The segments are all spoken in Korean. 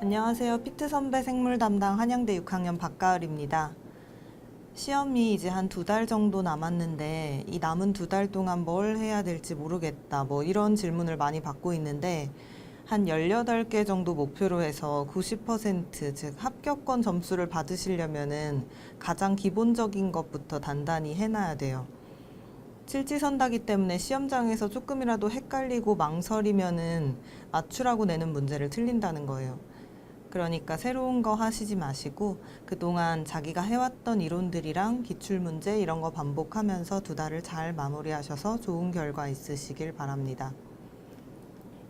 안녕하세요. 피트 선배 생물 담당 한양대 6학년 박가을입니다. 시험이 이제 한 2달 정도 남았는데 이 남은 2달 동안 뭘 해야 될지 모르겠다. 이런 질문을 많이 받고 있는데 한 18개 정도 목표로 해서 90%, 즉 합격권 점수를 받으시려면은 가장 기본적인 것부터 단단히 해놔야 돼요. 실지선다기 때문에 시험장에서 조금이라도 헷갈리고 망설이면은 맞추라고 내는 문제를 틀린다는 거예요. 그러니까 새로운 거 하시지 마시고 그동안 자기가 해왔던 이론들이랑 기출문제 이런 거 반복하면서 2달을 잘 마무리하셔서 좋은 결과 있으시길 바랍니다.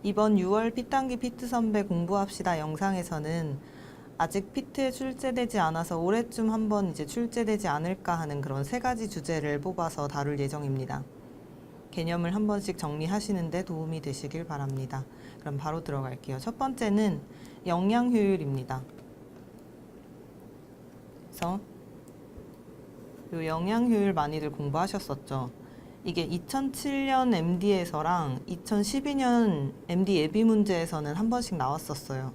이번 6월 피tan기 피트 선배 공부합시다 영상에서는 아직 피트에 출제되지 않아서 올해쯤 한번 이제 출제되지 않을까 하는 그런 3가지 주제를 뽑아서 다룰 예정입니다. 개념을 한 번씩 정리하시는데 도움이 되시길 바랍니다. 그럼 바로 들어갈게요. 첫 번째는 영양 효율입니다. 그래서 이 영양 효율 많이들 공부하셨었죠. 이게 2007년 MD에서랑 2012년 MD 예비 문제에서는 한 번씩 나왔었어요.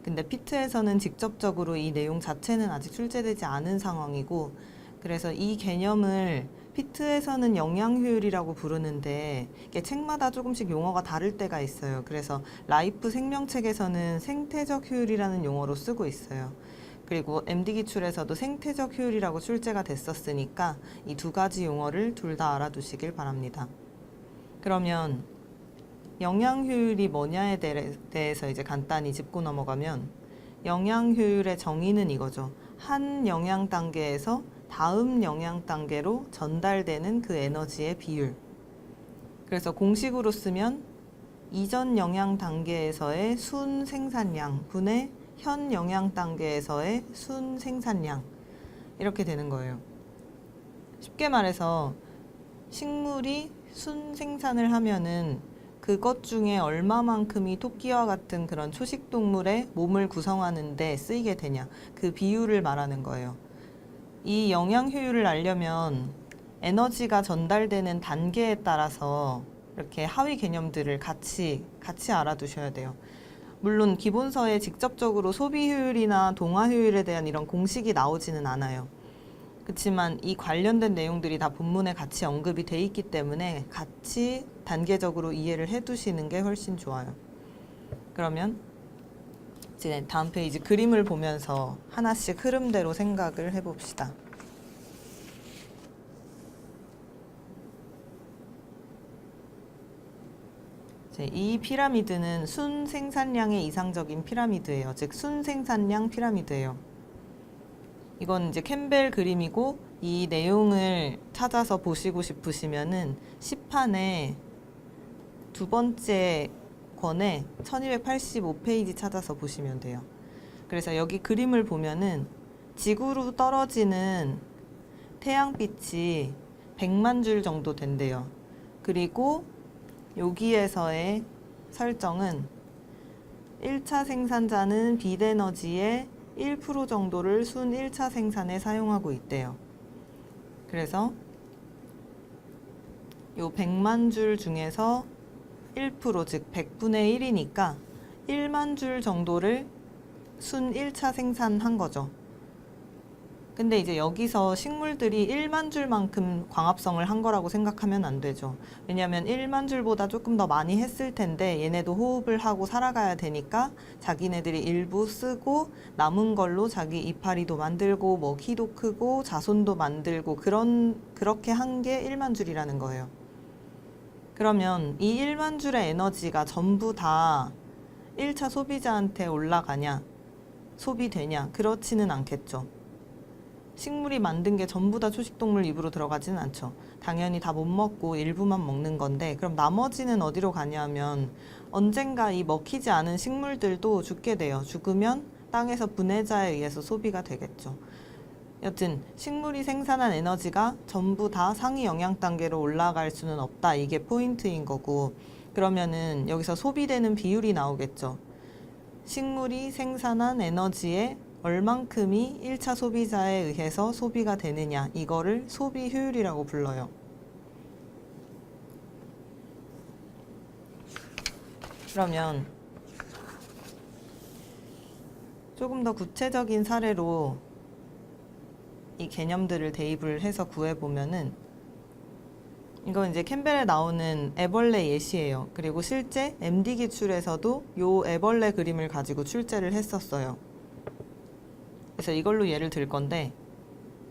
근데 피트에서는 직접적으로 이 내용 자체는 아직 출제되지 않은 상황이고, 그래서 이 개념을 피트에서는 영양 효율이라고 부르는데 이게 책마다 조금씩 용어가 다를 때가 있어요. 그래서 라이프 생명책에서는 생태적 효율이라는 용어로 쓰고 있어요. 그리고 MD 기출에서도 생태적 효율이라고 출제가 됐었으니까 이 2가지 용어를 둘 다 알아두시길 바랍니다. 그러면 영양 효율이 뭐냐에 대해서 이제 간단히 짚고 넘어가면 영양 효율의 정의는 이거죠. 한 영양 단계에서 다음 영양 단계로 전달되는 그 에너지의 비율. 그래서 공식으로 쓰면 이전 영양 단계에서의 순 생산량 분의 현 영양 단계에서의 순 생산량, 이렇게 되는 거예요. 쉽게 말해서 식물이 순 생산을 하면은 그것 중에 얼마만큼이 토끼와 같은 그런 초식 동물의 몸을 구성하는 데 쓰이게 되냐, 그 비율을 말하는 거예요. 이 영양 효율을 알려면 에너지가 전달되는 단계에 따라서 이렇게 하위 개념들을 같이 알아두셔야 돼요. 물론 기본서에 직접적으로 소비 효율이나 동화 효율에 대한 이런 공식이 나오지는 않아요. 그렇지만 이 관련된 내용들이 다 본문에 같이 언급이 돼 있기 때문에 같이 단계적으로 이해를 해 두시는 게 훨씬 좋아요. 그러면 이제 다음 페이지 그림을 보면서 하나씩 흐름대로 생각을 해봅시다. 이 피라미드는 순생산량의 이상적인 피라미드예요. 즉 순생산량 피라미드예요. 이건 이제 캠벨 그림이고 이 내용을 찾아서 보시고 싶으시면은 10판에 2번째 권에 1285페이지 찾아서 보시면 돼요. 그래서 여기 그림을 보면은 지구로 떨어지는 태양빛이 100만 줄 정도 된대요. 그리고 여기에서의 설정은 1차 생산자는 빛 에너지의 1% 정도를 순 1차 생산에 사용하고 있대요. 그래서 요 100만 줄 중에서 1%, 즉 100분의 1이니까 1만 줄 정도를 순 1차 생산한 거죠. 근데 이제 여기서 식물들이 1만 줄만큼 광합성을 한 거라고 생각하면 안 되죠. 왜냐하면 1만 줄보다 조금 더 많이 했을 텐데 얘네도 호흡을 하고 살아가야 되니까 자기네들이 일부 쓰고 남은 걸로 자기 이파리도 만들고 키도 크고 자손도 만들고 그렇게 한 게 1만 줄이라는 거예요. 그러면 이 1만 줄의 에너지가 전부 다 1차 소비자한테 올라가냐, 소비되냐? 그렇지는 않겠죠. 식물이 만든 게 전부 다 초식동물 입으로 들어가지는 않죠. 당연히 다 못 먹고 일부만 먹는 건데, 그럼 나머지는 어디로 가냐면 언젠가 이 먹히지 않은 식물들도 죽게 돼요. 죽으면 땅에서 분해자에 의해서 소비가 되겠죠. 여튼 식물이 생산한 에너지가 전부 다 상위 영양 단계로 올라갈 수는 없다. 이게 포인트인 거고, 그러면은 여기서 소비되는 비율이 나오겠죠. 식물이 생산한 에너지의 얼만큼이 1차 소비자에 의해서 소비가 되느냐, 이거를 소비 효율이라고 불러요. 그러면 조금 더 구체적인 사례로 이 개념들을 대입을 해서 구해보면은 이건 이제 캠벨에 나오는 애벌레 예시예요. 그리고 실제 MD 기출에서도 요 애벌레 그림을 가지고 출제를 했었어요. 그래서 이걸로 예를 들 건데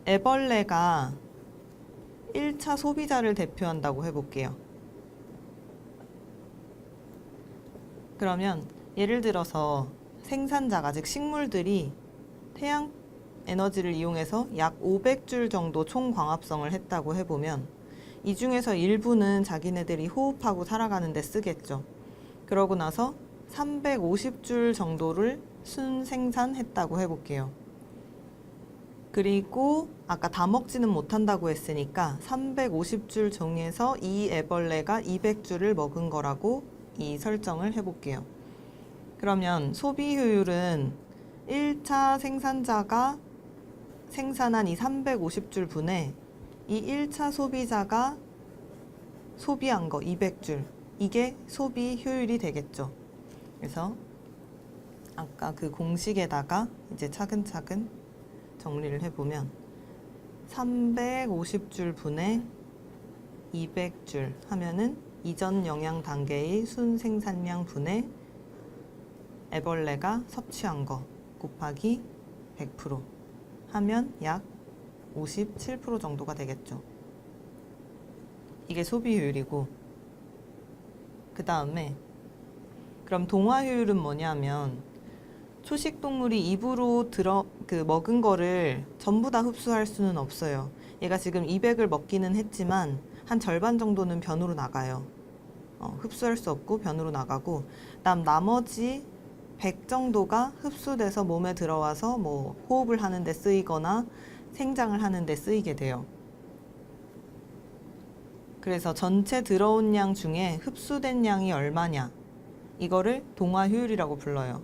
애벌레가 1차 소비자를 대표한다고 해볼게요. 그러면 예를 들어서 생산자가, 즉 식물들이 태양 에너지를 이용해서 약 500줄 정도 총 광합성을 했다고 해보면 이 중에서 일부는 자기네들이 호흡하고 살아가는 데 쓰겠죠. 그러고 나서 350줄 정도를 순생산했다고 해볼게요. 그리고 아까 다 먹지는 못한다고 했으니까 350줄 중에서 이 애벌레가 200줄을 먹은 거라고 이 설정을 해볼게요. 그러면 소비 효율은 1차 생산자가 생산한 이 350줄 분에 이 1차 소비자가 소비한 거 200줄, 이게 소비 효율이 되겠죠. 그래서 아까 그 공식에다가 이제 차근차근 정리를 해보면 350줄 분에 200줄 하면은 이전 영양 단계의 순생산량 분에 애벌레가 섭취한 거 곱하기 100% 하면 약 57% 정도가 되겠죠. 이게 소비 효율이고, 그 다음에 그럼 동화 효율은 뭐냐면 초식 동물이 입으로 먹은 거를 전부 다 흡수할 수는 없어요. 얘가 지금 200을 먹기는 했지만 한 절반 정도는 변으로 나가요. 흡수할 수 없고 변으로 나가고, 나머지 100 정도가 흡수돼서 몸에 들어와서 뭐 호흡을 하는 데 쓰이거나 생장을 하는 데 쓰이게 돼요. 그래서 전체 들어온 양 중에 흡수된 양이 얼마냐, 이거를 동화 효율이라고 불러요.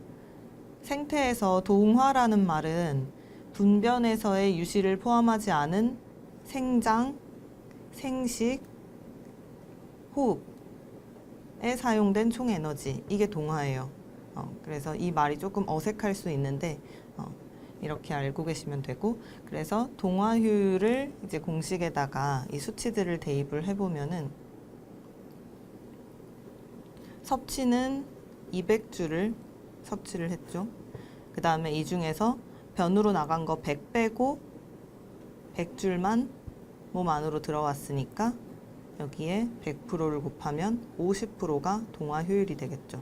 생태에서 동화라는 말은 분변에서의 유실을 포함하지 않은 생장, 생식, 호흡에 사용된 총 에너지, 이게 동화예요. 그래서 이 말이 조금 어색할 수 있는데 이렇게 알고 계시면 되고, 그래서 동화 효율을 이제 공식에다가 이 수치들을 대입을 해보면은 섭취는 200줄을 섭취를 했죠. 그 다음에 이 중에서 변으로 나간 거 100 빼고 100줄만 몸 안으로 들어왔으니까 여기에 100%를 곱하면 50%가 동화 효율이 되겠죠.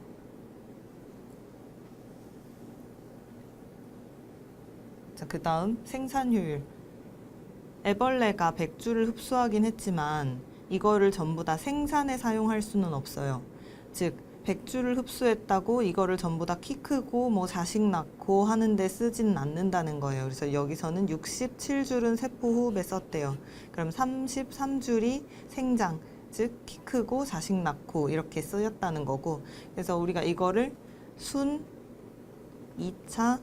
자, 그 다음 생산 효율. 애벌레가 100줄을 흡수하긴 했지만 이거를 전부 다 생산에 사용할 수는 없어요. 즉 100줄을 흡수했다고 이거를 전부 다 키 크고 뭐 자식 낳고 하는데 쓰지는 않는다는 거예요. 그래서 여기서는 67줄은 세포 호흡에 썼대요. 그럼 33줄이 생장, 즉 키 크고 자식 낳고 이렇게 쓰였다는 거고, 그래서 우리가 이거를 순 2차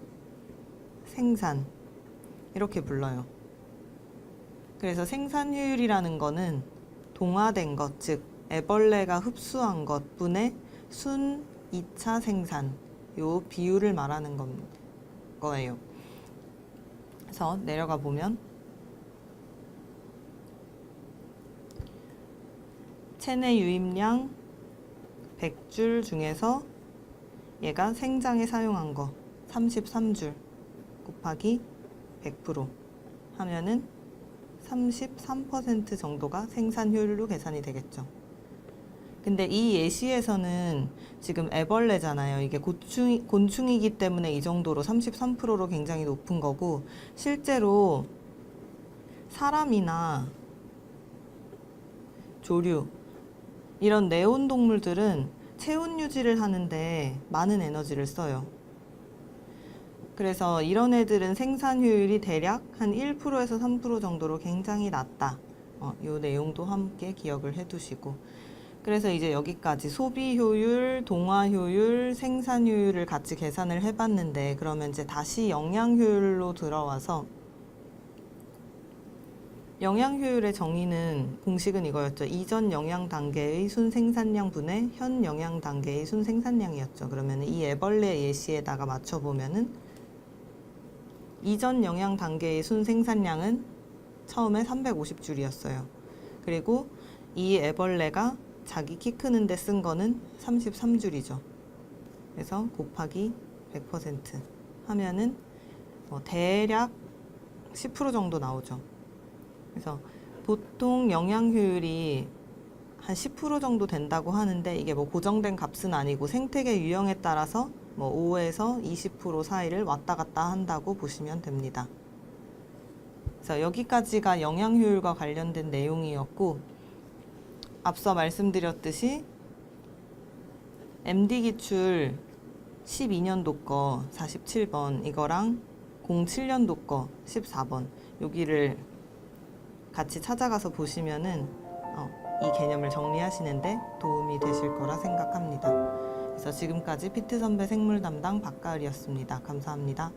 생산 이렇게 불러요. 그래서 생산 효율이라는 거는 동화된 것, 즉 애벌레가 흡수한 것분의 순 2차 생산, 요 비율을 말하는 거예요. 그래서 내려가 보면 체내 유입량 100줄 중에서 얘가 생장에 사용한 거 33줄 곱하기 100% 하면은 33% 정도가 생산 효율로 계산이 되겠죠. 근데 이 예시에서는 지금 애벌레잖아요. 이게 곤충이기 때문에 이 정도로 33%로 굉장히 높은 거고, 실제로 사람이나 조류, 이런 네온 동물들은 체온 유지를 하는데 많은 에너지를 써요. 그래서 이런 애들은 생산 효율이 대략 한 1%에서 3% 정도로 굉장히 낮다. 이 내용도 함께 기억을 해두시고, 그래서 이제 여기까지 소비 효율, 동화 효율, 생산 효율을 같이 계산을 해봤는데, 그러면 이제 다시 영양 효율로 들어와서 영양 효율의 정의는, 공식은 이거였죠. 이전 영양 단계의 순생산량 분의 현 영양 단계의 순생산량이었죠. 그러면 이 애벌레 예시에다가 맞춰보면은 이전 영양 단계의 순 생산량은 처음에 350줄이었어요. 그리고 이 애벌레가 자기 키 크는데 쓴 거는 33줄이죠. 그래서 곱하기 100% 하면은 대략 10% 정도 나오죠. 그래서 보통 영양 효율이 한 10% 정도 된다고 하는데 이게 뭐 고정된 값은 아니고 생태계 유형에 따라서 뭐 5에서 20% 사이를 왔다 갔다 한다고 보시면 됩니다. 그래서 여기까지가 영양 효율과 관련된 내용이었고, 앞서 말씀드렸듯이 MD 기출 12년도 거 47번 이거랑 07년도 거 14번 여기를 같이 찾아가서 보시면은 이 개념을 정리하시는데 도움이 되실 거라 생각합니다. 그래서 지금까지 피트 선배 생물 담당 박가을이었습니다. 감사합니다.